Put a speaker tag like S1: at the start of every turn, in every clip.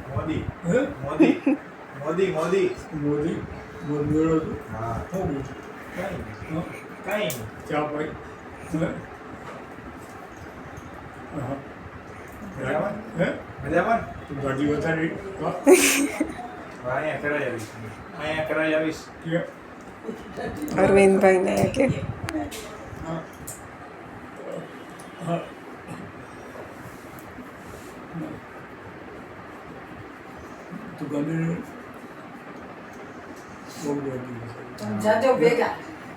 S1: મોદી મોદી મોદી મોદી
S2: મોદી બોલ્યો
S1: હા
S2: હું
S1: કઈ
S2: ચા પાઈ હા
S1: મજામાં
S2: હે
S1: મજામાં
S2: તું ગાડી વધારી
S1: અહીંયા કરાઈ આવીશ
S2: કે
S3: અરવિંદભાઈ ને કે
S2: હા હા તું ગાડી બહુ ગાડી
S4: જાજો ભેગા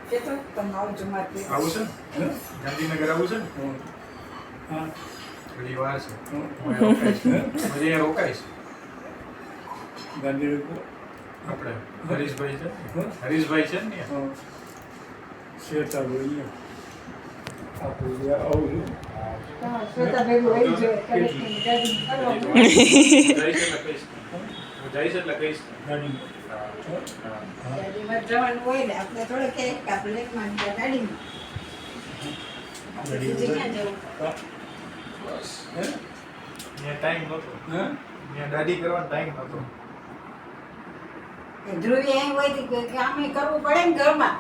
S4: કે તો તમે આવજો મારે
S1: આવું છે
S2: હે
S1: ગાંધીનગર આવું છે
S2: હા
S1: થોડી વાર છે
S2: હા
S1: હું અહીંયા રોકાઈશ
S2: ગાંધી
S1: આપણે હરીશભાઈ છે હરીશભાઈ છે ને
S2: હા શેતા બોલીએ આપણે આવું
S4: શ્વેતા ભેગું રહી જોઈએ કલેક્ટરની ગાડી કરવા
S1: જઈશ એટલે કહીશ
S2: ગાડી
S4: ગાડીમાં જવાનું હોય ને આપણે થોડે કે આપણે લેખમાં ગાડીમાં
S2: ગાડી
S4: બીજે ક્યાં જવું
S1: બસ
S2: હે
S1: ત્યાં ટાઈમ નહોતો
S2: હે
S1: ત્યાં દાઢી કરવાનો ટાઈમ નહોતો
S4: એ ધ્રુવી એમ હોય કે કામે કરવું પડે ને ઘરમાં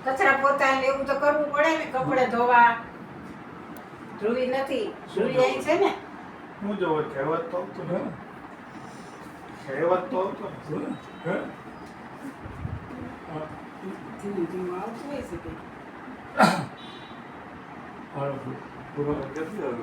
S4: કચરા પોતા ને એવું તો કરવું પડે ને કપડે ધોવા ધ્રુવી નથી ધ્રુવી અહીં છે ને
S1: હું જોવો કહેવત તો આવતો ને કહેવત તો આવતો ને
S2: હે
S4: ધીમે ધીમે આવતું હોય છે કે
S2: હાલો પૂરો
S1: કેટલું